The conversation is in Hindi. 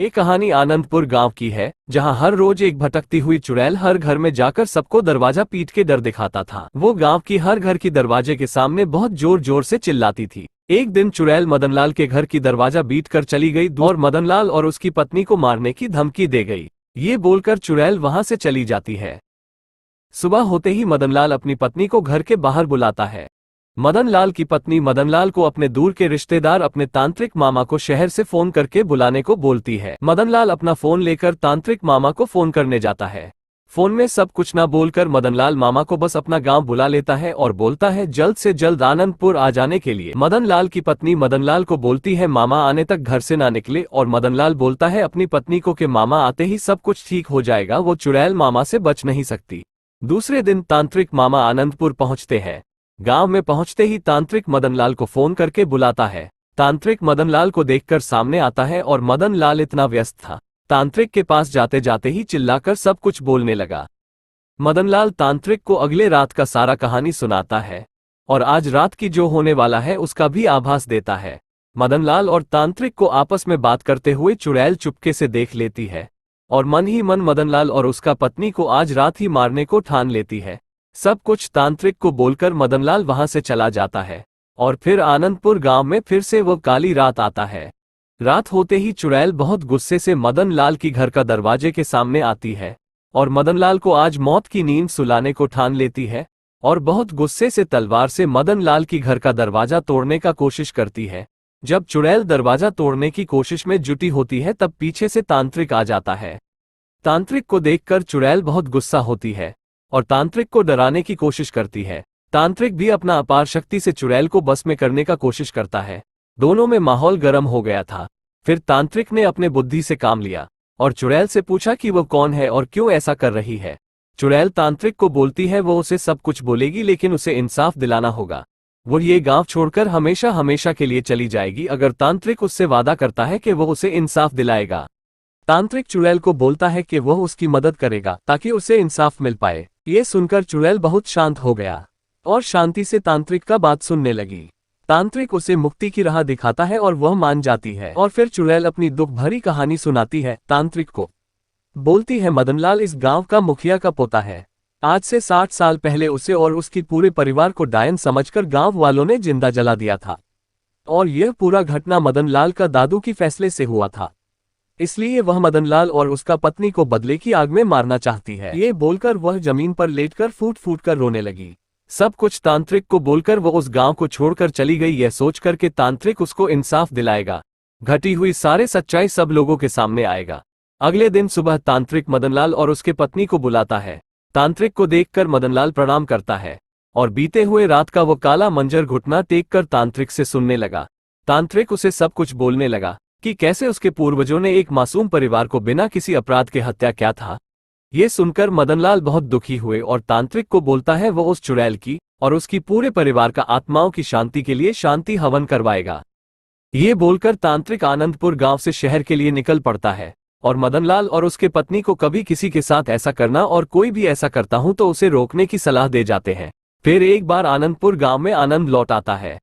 एक कहानी आनंदपुर गांव की है, जहां हर रोज एक भटकती हुई चुड़ैल हर घर में जाकर सबको दरवाजा पीट के डर दिखाता था। वो गांव की हर घर की दरवाजे के सामने बहुत जोर जोर से चिल्लाती थी। एक दिन चुड़ैल मदनलाल के घर की दरवाजा बीट कर चली गई और मदनलाल और उसकी पत्नी को मारने की धमकी दे गई। ये बोलकर चुड़ैल वहां से चली जाती है। सुबह होते ही मदनलाल अपनी पत्नी को घर के बाहर बुलाता है। मदनलाल की पत्नी मदनलाल को अपने दूर के रिश्तेदार अपने तांत्रिक मामा को शहर से फोन करके बुलाने को बोलती है। मदनलाल अपना फोन लेकर तांत्रिक मामा को फोन करने जाता है। फोन में सब कुछ ना बोलकर मदनलाल मामा को बस अपना गांव बुला लेता है और बोलता है जल्द से जल्द आनंदपुर आ जाने के लिए। मदनलाल की पत्नी मदनलाल को बोलती है मामा आने तक घर से ना निकले, और मदनलाल बोलता है अपनी पत्नी को कि मामा आते ही सब कुछ ठीक हो जाएगा, वो चुड़ैल मामा से बच नहीं सकती। दूसरे दिन तांत्रिक मामा आनंदपुर पहुंचते हैं। गांव में पहुंचते ही तांत्रिक मदनलाल को फोन करके बुलाता है। तांत्रिक मदनलाल को देखकर सामने आता है और मदनलाल इतना व्यस्त था, तांत्रिक के पास जाते जाते ही चिल्लाकर सब कुछ बोलने लगा। मदनलाल तांत्रिक को अगले रात का सारा कहानी सुनाता है और आज रात की जो होने वाला है उसका भी आभास देता है। मदनलाल और तांत्रिक को आपस में बात करते हुए चुड़ैल चुपके से देख लेती है और मन ही मन मदनलाल और उसका पत्नी को आज रात ही मारने को ठान लेती है। सब कुछ तांत्रिक को बोलकर मदनलाल वहां से चला जाता है और फिर आनंदपुर गांव में फिर से वो काली रात आता है। रात होते ही चुड़ैल बहुत गुस्से से मदनलाल की घर का दरवाजे के सामने आती है और मदनलाल को आज मौत की नींद सुलाने को ठान लेती है और बहुत गुस्से से तलवार से मदनलाल की घर का दरवाजा तोड़ने का कोशिश करती है। जब चुड़ैल दरवाजा तोड़ने की कोशिश में जुटी होती है तब पीछे से तांत्रिक आ जाता है। तांत्रिक को देखकर चुड़ैल बहुत गुस्सा होती है और तांत्रिक को डराने की कोशिश करती है। तांत्रिक भी अपना अपार शक्ति से चुड़ैल को बस में करने का कोशिश करता है। दोनों में माहौल गर्म हो गया था। फिर तांत्रिक ने अपने बुद्धि से काम लिया और चुड़ैल से पूछा कि वो कौन है और क्यों ऐसा कर रही है। चुड़ैल तांत्रिक को बोलती है वो उसे सब कुछ बोलेगी, लेकिन उसे इंसाफ दिलाना होगा। वो ये गांव छोड़कर हमेशा हमेशा के लिए चली जाएगी अगर तांत्रिक उससे वादा करता है कि वो उसे इंसाफ दिलाएगा। तांत्रिक चुड़ैल को बोलता है कि वह उसकी मदद करेगा ताकि उसे इंसाफ मिल पाए। ये सुनकर चुड़ैल बहुत शांत हो गया और शांति से तांत्रिक का बात सुनने लगी। तांत्रिक उसे मुक्ति की राह दिखाता है और वह मान जाती है और फिर चुड़ैल अपनी दुख भरी कहानी सुनाती है तांत्रिक को। बोलती है मदनलाल इस गांव का मुखिया का पोता है। आज से 60 साल पहले उसे और उसकी पूरे परिवार को डायन समझकर गांव वालों ने जिंदा जला दिया था और यह पूरा घटना मदनलाल का दादू की फैसले से हुआ था, इसलिए वह मदनलाल और उसका पत्नी को बदले की आग में मारना चाहती है। ये बोलकर वह जमीन पर लेटकर फूट फूट कर रोने लगी। सब कुछ तांत्रिक को बोलकर वह उस गांव को छोड़कर चली गई, यह सोचकर कि तांत्रिक उसको इंसाफ दिलाएगा। घटी हुई सारे सच्चाई सब लोगों के सामने आएगा। अगले दिन सुबह तांत्रिक मदनलाल और उसके पत्नी को बुलाता है। तांत्रिक को देखकर मदनलाल प्रणाम करता है और बीते हुए रात का वो काला मंजर घुटना टेक कर तांत्रिक से सुनने लगा। तांत्रिक उसे सब कुछ बोलने लगा कि कैसे उसके पूर्वजों ने एक मासूम परिवार को बिना किसी अपराध के हत्या किया था। ये सुनकर मदनलाल बहुत दुखी हुए और तांत्रिक को बोलता है वो उस चुड़ैल की और उसकी पूरे परिवार का आत्माओं की शांति के लिए शांति हवन करवाएगा। ये बोलकर तांत्रिक आनंदपुर गांव से शहर के लिए निकल पड़ता है और मदनलाल और उसके पत्नी को कभी किसी के साथ ऐसा करना और कोई भी ऐसा करता हूं तो उसे रोकने की सलाह दे जाते हैं। फिर एक बार आनंदपुर गांव में आनंद लौट आता है।